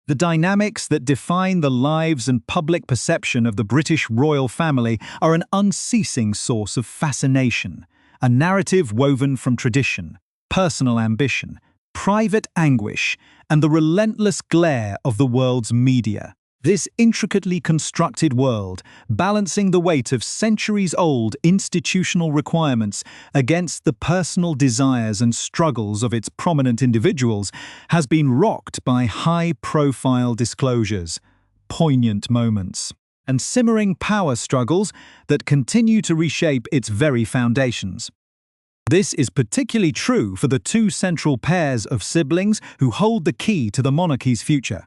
The dynamics that define the lives and public perception of the British royal family are an unceasing source of fascination, a narrative woven from tradition, personal ambition, private anguish, and the relentless glare of the world's media. This intricately constructed world, balancing the weight of centuries-old institutional requirements against the personal desires and struggles of its prominent individuals, has been rocked by high-profile disclosures, poignant moments, and simmering power struggles that continue to reshape its very foundations. This is particularly true for the two central pairs of siblings who hold the key to the monarchy's future: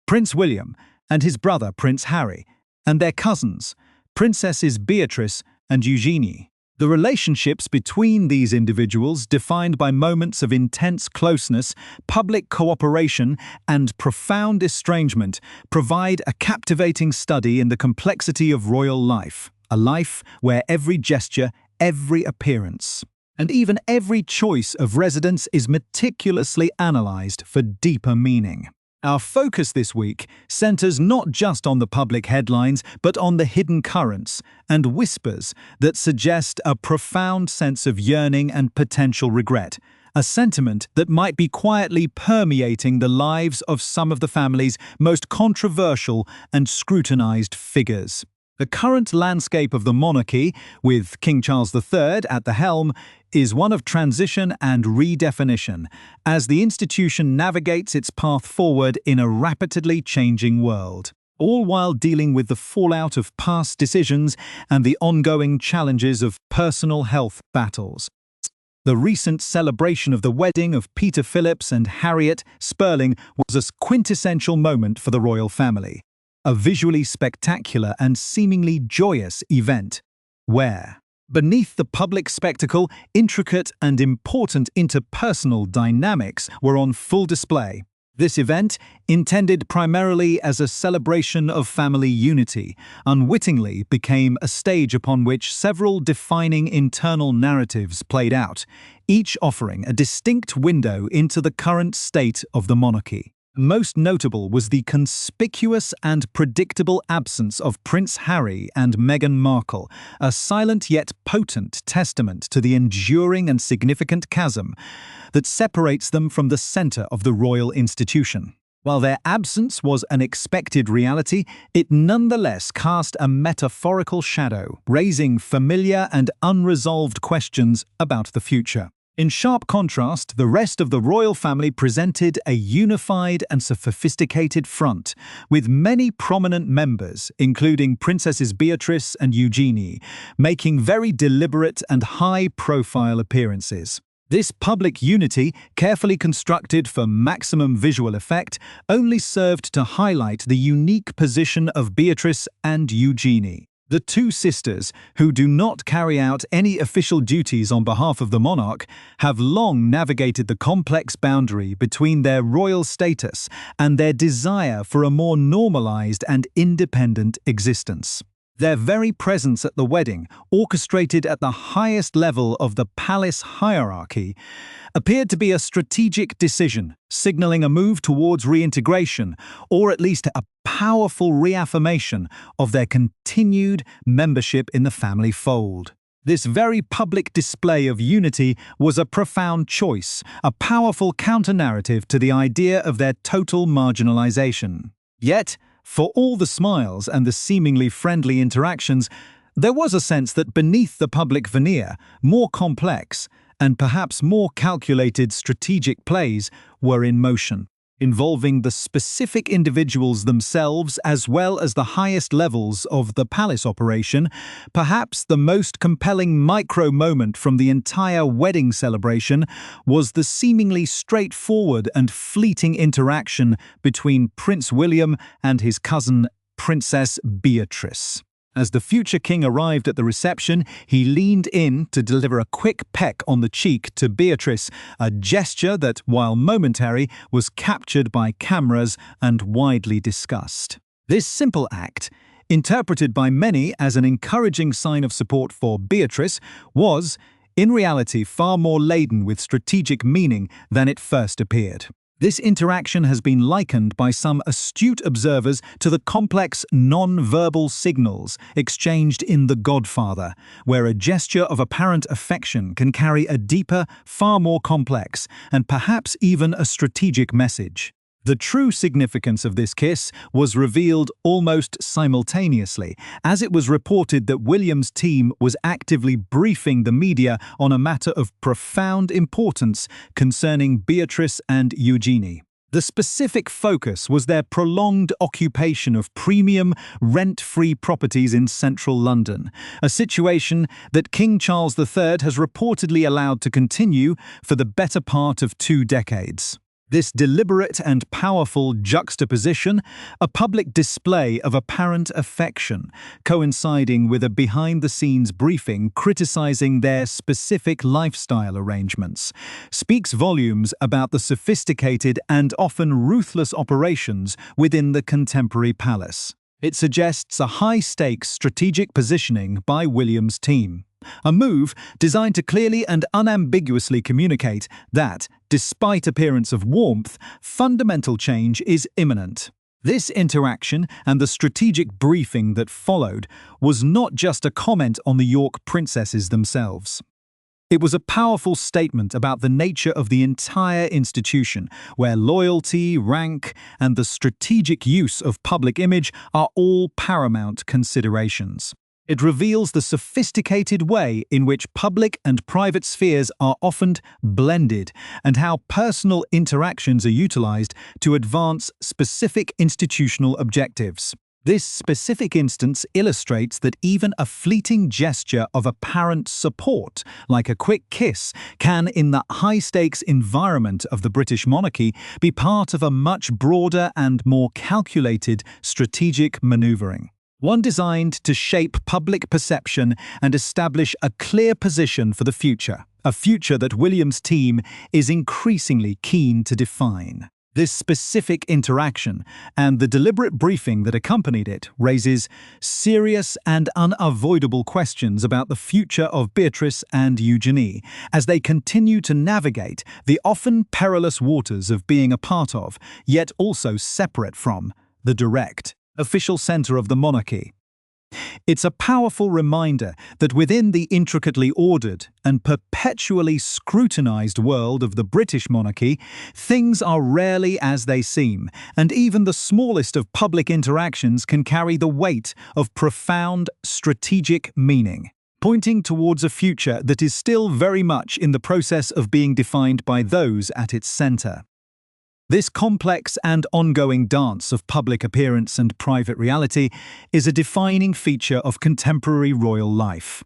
Prince William and his brother Prince Harry, and their cousins, Princesses Beatrice and Eugenie. The relationships between these individuals, defined by moments of intense closeness, public cooperation, and profound estrangement, provide a captivating study in the complexity of royal life, a life where every gesture, every appearance, and even every choice of residence is meticulously analyzed for deeper meaning. Our focus this week centers not just on the public headlines, but on the hidden currents and whispers that suggest a profound sense of yearning and potential regret, a sentiment that might be quietly permeating the lives of some of the family's most controversial and scrutinized figures. The current landscape of the monarchy, with King Charles III at the helm, is one of transition and redefinition, as the institution navigates its path forward in a rapidly changing world, all while dealing with the fallout of past decisions and the ongoing challenges of personal health battles. The recent celebration of the wedding of Peter Phillips and Harriet Spurling was a quintessential moment for the royal family. A visually spectacular and seemingly joyous event, where, beneath the public spectacle, intricate and important interpersonal dynamics were on full display. This event, intended primarily as a celebration of family unity, unwittingly became a stage upon which several defining internal narratives played out, each offering a distinct window into the current state of the monarchy. Most notable was the conspicuous and predictable absence of Prince Harry and Meghan Markle, a silent yet potent testament to the enduring and significant chasm that separates them from the center of the royal institution. While their absence was an expected reality, it nonetheless cast a metaphorical shadow, raising familiar and unresolved questions about the future. In sharp contrast, the rest of the royal family presented a unified and sophisticated front, with many prominent members, including Princesses Beatrice and Eugenie, making very deliberate and high-profile appearances. This public unity, carefully constructed for maximum visual effect, only served to highlight the unique position of Beatrice and Eugenie. The two sisters, who do not carry out any official duties on behalf of the monarch, have long navigated the complex boundary between their royal status and their desire for a more normalized and independent existence. Their very presence at the wedding, orchestrated at the highest level of the palace hierarchy, appeared to be a strategic decision, signaling a move towards reintegration, or at least a powerful reaffirmation of their continued membership in the family fold. This very public display of unity was a profound choice, a powerful counter-narrative to the idea of their total marginalization. Yet, for all the smiles and the seemingly friendly interactions, there was a sense that beneath the public veneer, more complex and perhaps more calculated strategic plays were in motion, involving the specific individuals themselves as well as the highest levels of the palace operation. Perhaps the most compelling micro-moment from the entire wedding celebration was the seemingly straightforward and fleeting interaction between Prince William and his cousin Princess Beatrice. As the future king arrived at the reception, he leaned in to deliver a quick peck on the cheek to Beatrice, a gesture that, while momentary, was captured by cameras and widely discussed. This simple act, interpreted by many as an encouraging sign of support for Beatrice, was, in reality, far more laden with strategic meaning than it first appeared. This interaction has been likened by some astute observers to the complex non-verbal signals exchanged in The Godfather, where a gesture of apparent affection can carry a deeper, far more complex, and perhaps even a strategic message. The true significance of this kiss was revealed almost simultaneously, as it was reported that William's team was actively briefing the media on a matter of profound importance concerning Beatrice and Eugenie. The specific focus was their prolonged occupation of premium, rent-free properties in central London, a situation that King Charles III has reportedly allowed to continue for the better part of 2 decades. This deliberate and powerful juxtaposition, a public display of apparent affection, coinciding with a behind-the-scenes briefing criticizing their specific lifestyle arrangements, speaks volumes about the sophisticated and often ruthless operations within the contemporary palace. It suggests a high-stakes strategic positioning by William's team. A move designed to clearly and unambiguously communicate that, despite appearance of warmth, fundamental change is imminent. This interaction and the strategic briefing that followed was not just a comment on the York princesses themselves. It was a powerful statement about the nature of the entire institution, where loyalty, rank, and the strategic use of public image are all paramount considerations. It reveals the sophisticated way in which public and private spheres are often blended and how personal interactions are utilized to advance specific institutional objectives. This specific instance illustrates that even a fleeting gesture of apparent support, like a quick kiss, can, in the high-stakes environment of the British monarchy, be part of a much broader and more calculated strategic maneuvering. One designed to shape public perception and establish a clear position for the future, a future that William's team is increasingly keen to define. This specific interaction and the deliberate briefing that accompanied it raises serious and unavoidable questions about the future of Beatrice and Eugenie as they continue to navigate the often perilous waters of being a part of, yet also separate from, the direct, official center of the monarchy. It's a powerful reminder that within the intricately ordered and perpetually scrutinized world of the British monarchy, things are rarely as they seem, and even the smallest of public interactions can carry the weight of profound strategic meaning, pointing towards a future that is still very much in the process of being defined by those at its center. This complex and ongoing dance of public appearance and private reality is a defining feature of contemporary royal life,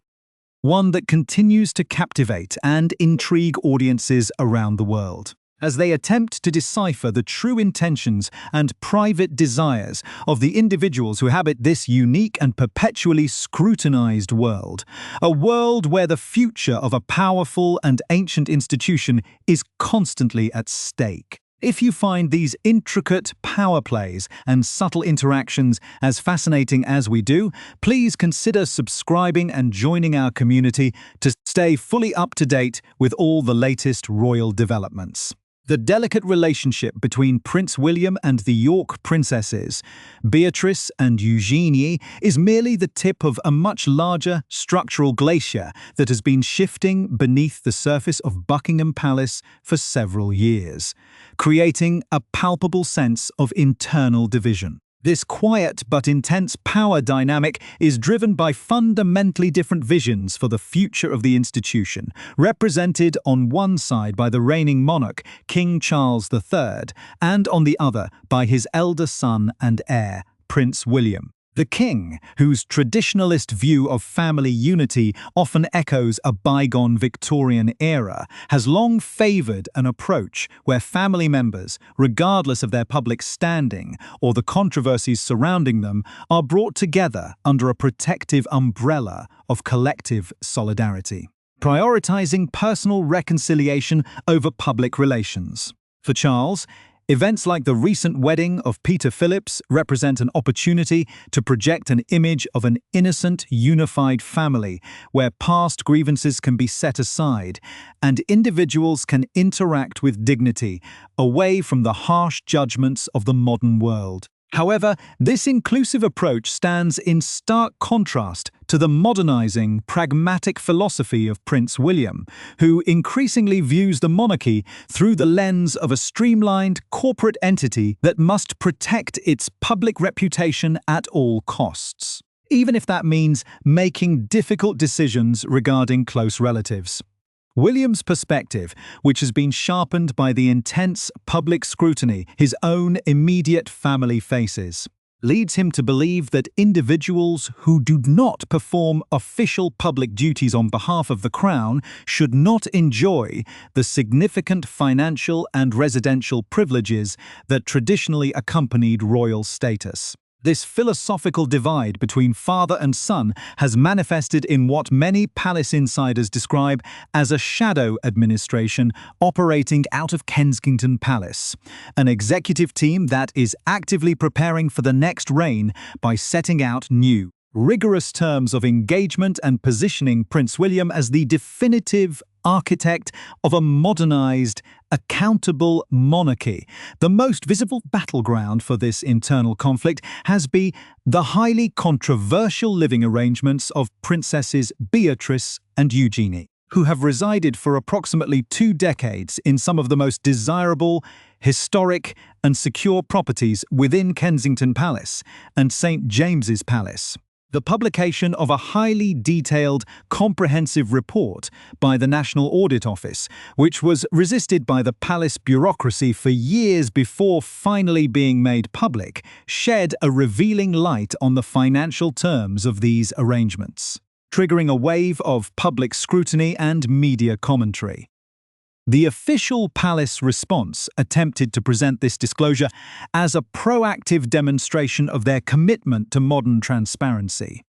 one that continues to captivate and intrigue audiences around the world, as they attempt to decipher the true intentions and private desires of the individuals who habit this unique and perpetually scrutinized world, a world where the future of a powerful and ancient institution is constantly at stake. If you find these intricate power plays and subtle interactions as fascinating as we do, please consider subscribing and joining our community to stay fully up to date with all the latest royal developments. The delicate relationship between Prince William and the York princesses, Beatrice and Eugenie, is merely the tip of a much larger structural glacier that has been shifting beneath the surface of Buckingham Palace for several years, creating a palpable sense of internal division. This quiet but intense power dynamic is driven by fundamentally different visions for the future of the institution, represented on one side by the reigning monarch, King Charles III, and on the other by his elder son and heir, Prince William. The king, whose traditionalist view of family unity often echoes a bygone Victorian era, has long favored an approach where family members, regardless of their public standing or the controversies surrounding them, are brought together under a protective umbrella of collective solidarity, prioritizing personal reconciliation over public relations. For Charles, Events like the recent wedding of Peter Phillips represent an opportunity to project an image of an innocent, unified family where past grievances can be set aside and individuals can interact with dignity, away from the harsh judgments of the modern world. However, this inclusive approach stands in stark contrast to the modernizing, pragmatic philosophy of Prince William, who increasingly views the monarchy through the lens of a streamlined corporate entity that must protect its public reputation at all costs, even if that means making difficult decisions regarding close relatives. William's perspective, which has been sharpened by the intense public scrutiny his own immediate family faces, leads him to believe that individuals who do not perform official public duties on behalf of the Crown should not enjoy the significant financial and residential privileges that traditionally accompanied royal status. This philosophical divide between father and son has manifested in what many palace insiders describe as a shadow administration operating out of Kensington Palace, an executive team that is actively preparing for the next reign by setting out new, rigorous terms of engagement and positioning Prince William as the definitive architect of a modernized, accountable monarchy. The most visible battleground for this internal conflict has been the highly controversial living arrangements of Princesses Beatrice and Eugenie, who have resided for approximately 2 decades in some of the most desirable, historic, and secure properties within Kensington Palace and St. James's Palace. The publication of a highly detailed, comprehensive report by the National Audit Office, which was resisted by the palace bureaucracy for years before finally being made public, shed a revealing light on the financial terms of these arrangements, triggering a wave of public scrutiny and media commentary. The official palace response attempted to present this disclosure as a proactive demonstration of their commitment to modern transparency.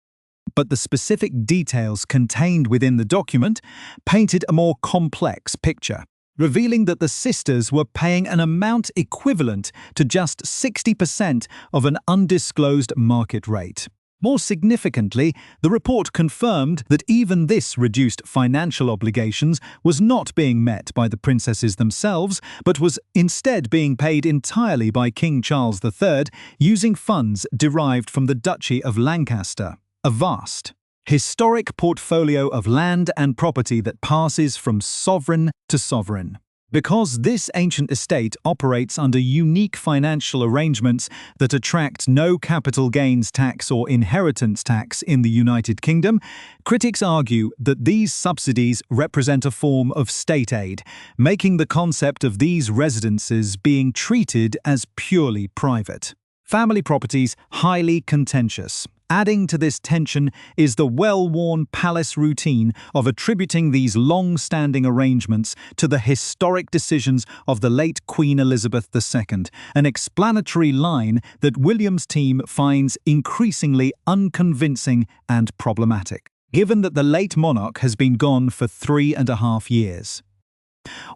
But the specific details contained within the document painted a more complex picture, revealing that the sisters were paying an amount equivalent to just 60% of an undisclosed market rate. More significantly, the report confirmed that even this reduced financial obligations was not being met by the princesses themselves, but was instead being paid entirely by King Charles III using funds derived from the Duchy of Lancaster, a vast, historic portfolio of land and property that passes from sovereign to sovereign. Because this ancient estate operates under unique financial arrangements that attract no capital gains tax or inheritance tax in the United Kingdom, critics argue that these subsidies represent a form of state aid, making the concept of these residences being treated as purely private. Family properties highly contentious. Adding to this tension is the well-worn palace routine of attributing these long-standing arrangements to the historic decisions of the late Queen Elizabeth II, an explanatory line that William's team finds increasingly unconvincing and problematic, given that the late monarch has been gone for 3.5 years.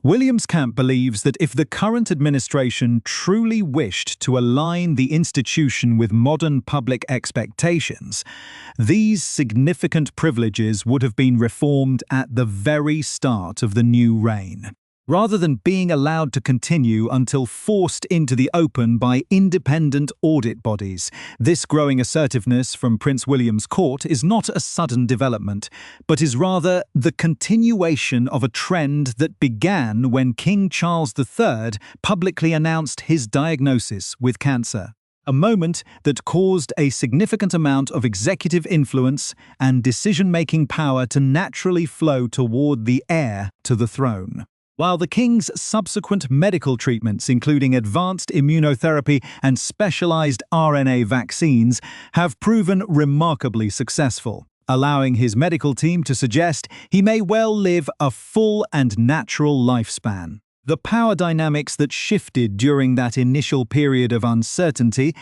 William's camp believes that if the current administration truly wished to align the institution with modern public expectations, these significant privileges would have been reformed at the very start of the new reign, rather than being allowed to continue until forced into the open by independent audit bodies. This growing assertiveness from Prince William's court is not a sudden development, but is rather the continuation of a trend that began when King Charles III publicly announced his diagnosis with cancer, a moment that caused a significant amount of executive influence and decision-making power to naturally flow toward the heir to the throne. While the king's subsequent medical treatments, including advanced immunotherapy and specialized RNA vaccines, have proven remarkably successful, allowing his medical team to suggest he may well live a full and natural lifespan. The power dynamics that shifted during that initial period of uncertainty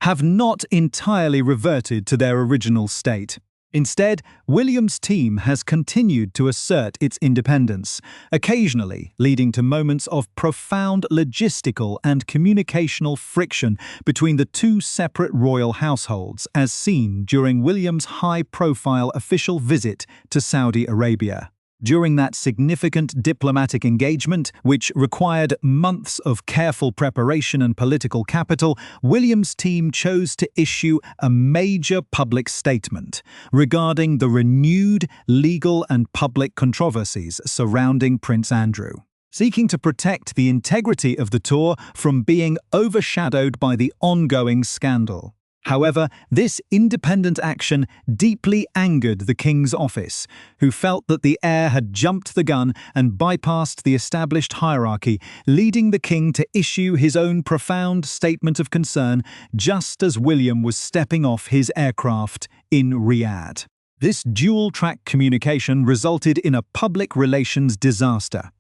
have not entirely reverted to their original state. Instead, William's team has continued to assert its independence, occasionally leading to moments of profound logistical and communicational friction between the two separate royal households, as seen during William's high-profile official visit to Saudi Arabia. During that significant diplomatic engagement, which required months of careful preparation and political capital, William's team chose to issue a major public statement regarding the renewed legal and public controversies surrounding Prince Andrew, seeking to protect the integrity of the tour from being overshadowed by the ongoing scandal. However, this independent action deeply angered the King's office, who felt that the heir had jumped the gun and bypassed the established hierarchy, leading the King to issue his own profound statement of concern just as William was stepping off his aircraft in Riyadh. This dual-track communication resulted in a public relations disaster,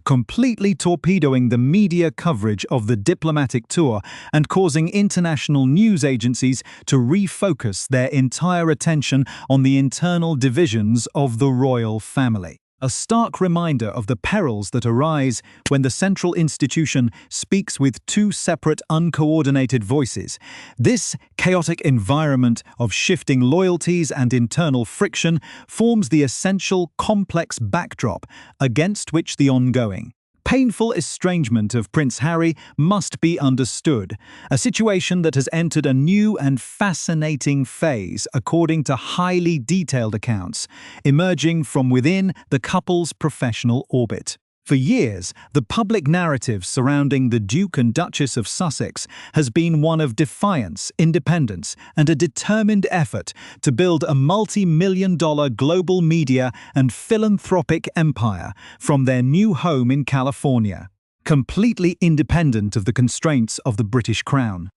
completely torpedoing the media coverage of the diplomatic tour and causing international news agencies to refocus their entire attention on the internal divisions of the royal family. A stark reminder of the perils that arise when the central institution speaks with two separate, uncoordinated voices. This chaotic environment of shifting loyalties and internal friction forms the essential, complex backdrop against which the ongoing, painful estrangement of Prince Harry must be understood, a situation that has entered a new and fascinating phase according to highly detailed accounts, emerging from within the couple's professional orbit. For years, the public narrative surrounding the Duke and Duchess of Sussex has been one of defiance, independence, and a determined effort to build a multi-million-dollar global media and philanthropic empire from their new home in California, completely independent of the constraints of the British Crown.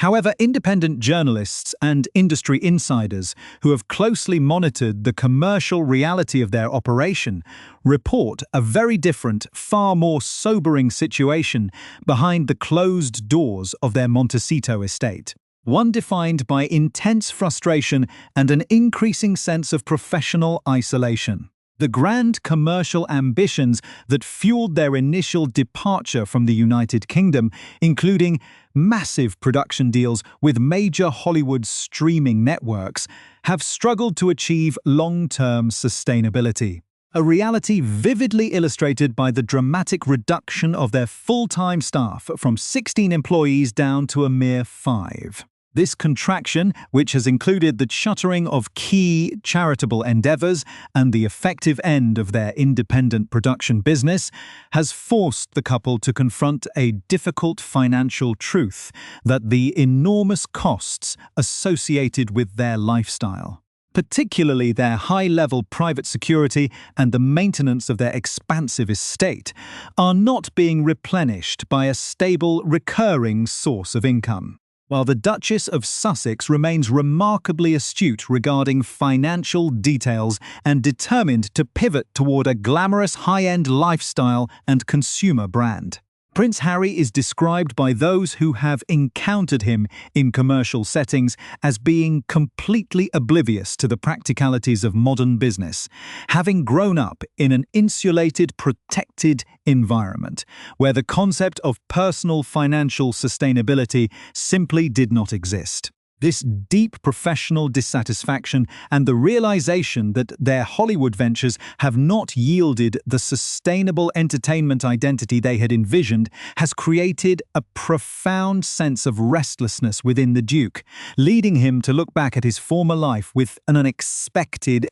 However, independent journalists and industry insiders who have closely monitored the commercial reality of their operation report a very different, far more sobering situation behind the closed doors of their Montecito estate. One defined by intense frustration and an increasing sense of professional isolation. The grand commercial ambitions that fueled their initial departure from the United Kingdom, including massive production deals with major Hollywood streaming networks, have struggled to achieve long-term sustainability. A reality vividly illustrated by the dramatic reduction of their full-time staff from 16 employees down to a mere 5. This contraction, which has included the shuttering of key charitable endeavors and the effective end of their independent production business, has forced the couple to confront a difficult financial truth that the enormous costs associated with their lifestyle, particularly their high-level private security and the maintenance of their expansive estate, are not being replenished by a stable, recurring source of income. While the Duchess of Sussex remains remarkably astute regarding financial details and determined to pivot toward a glamorous high-end lifestyle and consumer brand. Prince Harry is described by those who have encountered him in commercial settings as being completely oblivious to the practicalities of modern business, having grown up in an insulated, protected environment where the concept of personal financial sustainability simply did not exist. This deep professional dissatisfaction and the realization that their Hollywood ventures have not yielded the sustainable entertainment identity they had envisioned has created a profound sense of restlessness within the Duke, leading him to look back at his former life with an unexpected,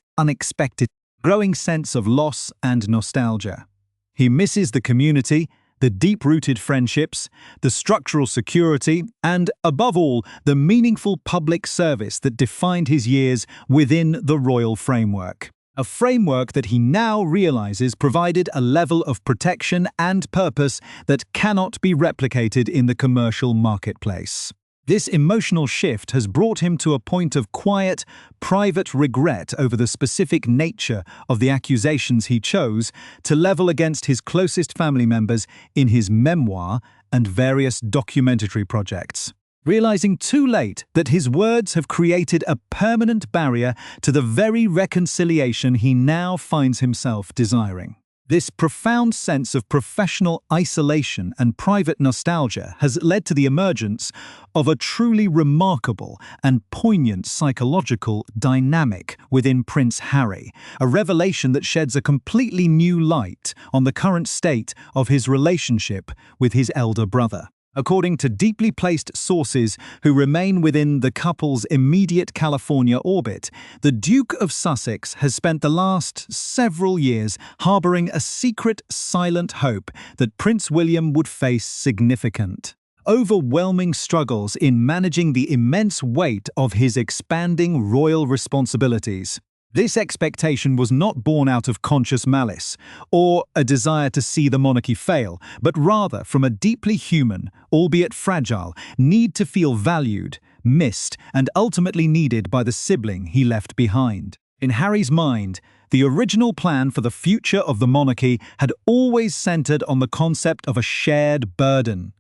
growing sense of loss and nostalgia. He misses the community, the deep-rooted friendships, the structural security, and, above all, the meaningful public service that defined his years within the royal framework. A framework that he now realizes provided a level of protection and purpose that cannot be replicated in the commercial marketplace. This emotional shift has brought him to a point of quiet, private regret over the specific nature of the accusations he chose to level against his closest family members in his memoir and various documentary projects. realizing too late that his words have created a permanent barrier to the very reconciliation he now finds himself desiring. This profound sense of professional isolation and private nostalgia has led to the emergence of a truly remarkable and poignant psychological dynamic within Prince Harry, a revelation that sheds a completely new light on the current state of his relationship with his elder brother. According to deeply placed sources who remain within the couple's immediate California orbit, the Duke of Sussex has spent the last several years harboring a secret, silent hope that Prince William would face significant, overwhelming struggles in managing the immense weight of his expanding royal responsibilities. This expectation was not born out of conscious malice or a desire to see the monarchy fail, but rather from a deeply human, albeit fragile, need to feel valued, missed, and ultimately needed by the sibling he left behind. In Harry's mind, the original plan for the future of the monarchy had always centered on the concept of a shared burden,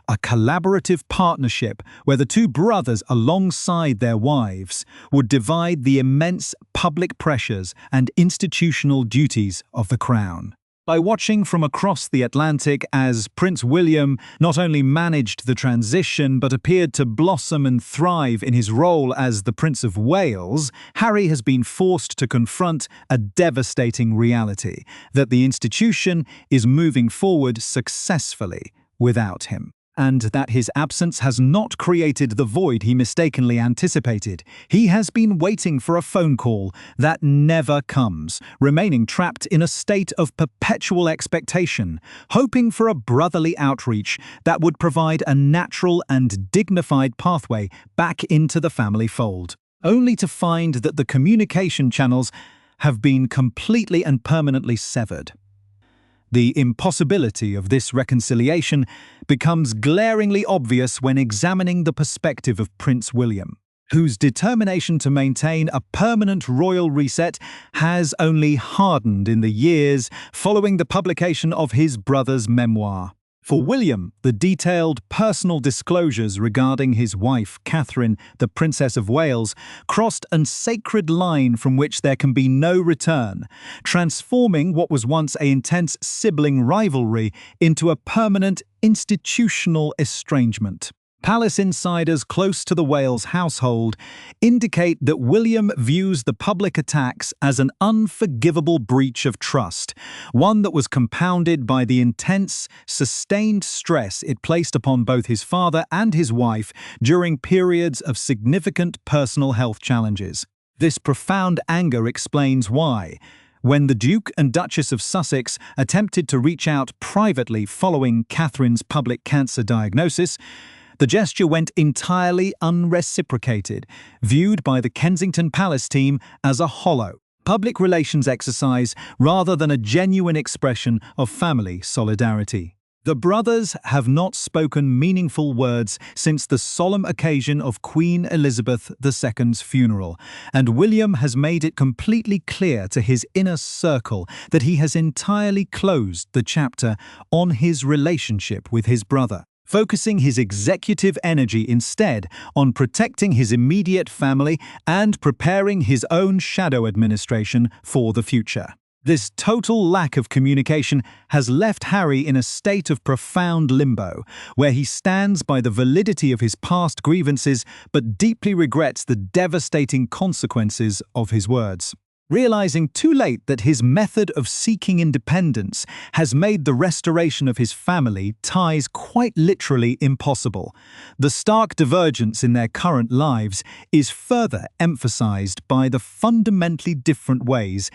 a collaborative partnership where the two brothers, alongside their wives, would divide the immense public pressures and institutional duties of the crown. By watching from across the Atlantic as Prince William not only managed the transition but appeared to blossom and thrive in his role as the Prince of Wales, Harry has been forced to confront a devastating reality: that the institution is moving forward successfully without him, and that his absence has not created the void he mistakenly anticipated. He has been waiting for a phone call that never comes, remaining trapped in a state of perpetual expectation, hoping for a brotherly outreach that would provide a natural and dignified pathway back into the family fold, only to find that the communication channels have been completely and permanently severed. The impossibility of this reconciliation becomes glaringly obvious when examining the perspective of Prince William, whose determination to maintain a permanent royal reset has only hardened in the years following the publication of his brother's memoir. For William, the detailed personal disclosures regarding his wife, Catherine, the Princess of Wales, crossed a sacred line from which there can be no return, transforming what was once an intense sibling rivalry into a permanent institutional estrangement. Palace insiders close to the Wales household indicate that William views the public attacks as an unforgivable breach of trust, one that was compounded by the intense, sustained stress it placed upon both his father and his wife during periods of significant personal health challenges. This profound anger explains why, when the Duke and Duchess of Sussex attempted to reach out privately following Catherine's public cancer diagnosis, the gesture went entirely unreciprocated, viewed by the Kensington Palace team as a hollow public relations exercise rather than a genuine expression of family solidarity. The brothers have not spoken meaningful words since the solemn occasion of Queen Elizabeth II's funeral, and William has made it completely clear to his inner circle that he has entirely closed the chapter on his relationship with his brother, focusing his executive energy instead on protecting his immediate family and preparing his own shadow administration for the future. This total lack of communication has left Harry in a state of profound limbo, where he stands by the validity of his past grievances but deeply regrets the devastating consequences of his words. Realizing too late that his method of seeking independence has made the restoration of his family ties quite literally impossible, the stark divergence in their current lives is further emphasized by the fundamentally different ways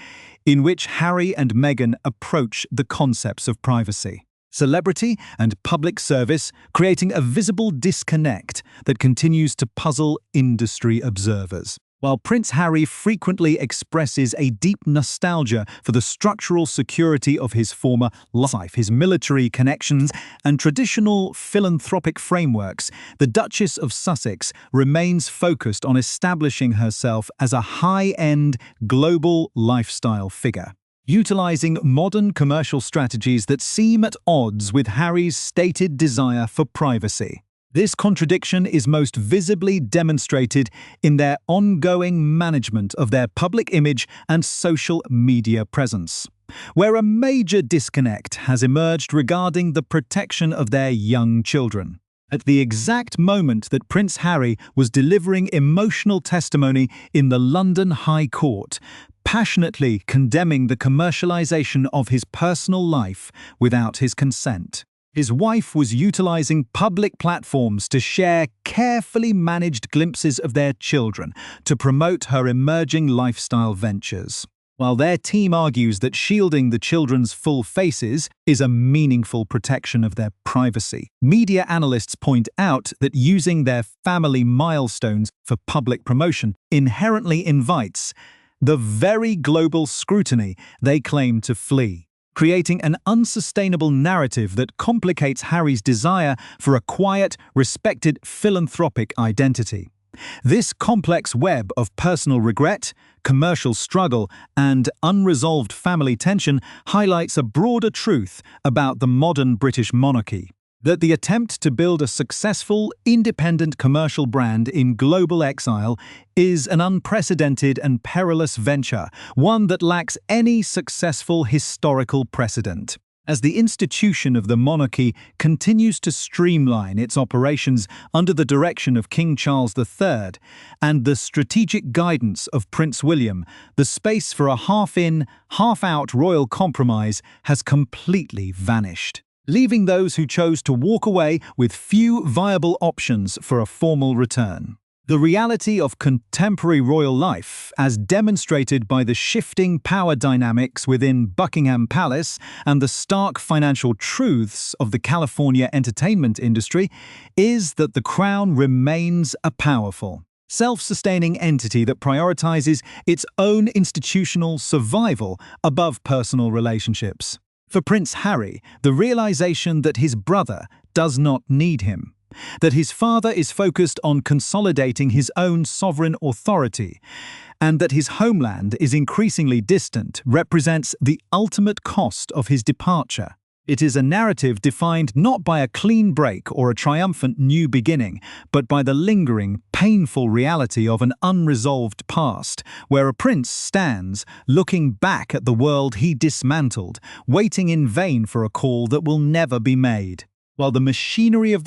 in which Harry and Meghan approach the concepts of privacy, celebrity, and public service, creating a visible disconnect that continues to puzzle industry observers. While Prince Harry frequently expresses a deep nostalgia for the structural security of his former life, his military connections, and traditional philanthropic frameworks, the Duchess of Sussex remains focused on establishing herself as a high-end, global lifestyle figure, utilizing modern commercial strategies that seem at odds with Harry's stated desire for privacy. This contradiction is most visibly demonstrated in their ongoing management of their public image and social media presence, where a major disconnect has emerged regarding the protection of their young children. At the exact moment that Prince Harry was delivering emotional testimony in the London High Court, passionately condemning the commercialization of his personal life without his consent, his wife was utilizing public platforms to share carefully managed glimpses of their children to promote her emerging lifestyle ventures. While their team argues that shielding the children's full faces is a meaningful protection of their privacy, media analysts point out that using their family milestones for public promotion inherently invites the very global scrutiny they claim to flee, creating an unsustainable narrative that complicates Harry's desire for a quiet, respected philanthropic identity. This complex web of personal regret, commercial struggle, and unresolved family tension highlights a broader truth about the modern British monarchy: that the attempt to build a successful, independent commercial brand in global exile is an unprecedented and perilous venture, one that lacks any successful historical precedent. As the institution of the monarchy continues to streamline its operations under the direction of King Charles III and the strategic guidance of Prince William, the space for a half-in, half-out royal compromise has completely vanished, leaving those who chose to walk away with few viable options for a formal return. The reality of contemporary royal life, as demonstrated by the shifting power dynamics within Buckingham Palace and the stark financial truths of the California entertainment industry, is that the Crown remains a powerful, self-sustaining entity that prioritizes its own institutional survival above personal relationships. For Prince Harry, the realization that his brother does not need him, that his father is focused on consolidating his own sovereign authority, and that his homeland is increasingly distant, represents the ultimate cost of his departure. It is a narrative defined not by a clean break or a triumphant new beginning, but by the lingering, painful reality of an unresolved past, where a prince stands, looking back at the world he dismantled, waiting in vain for a call that will never be made. While the machinery of the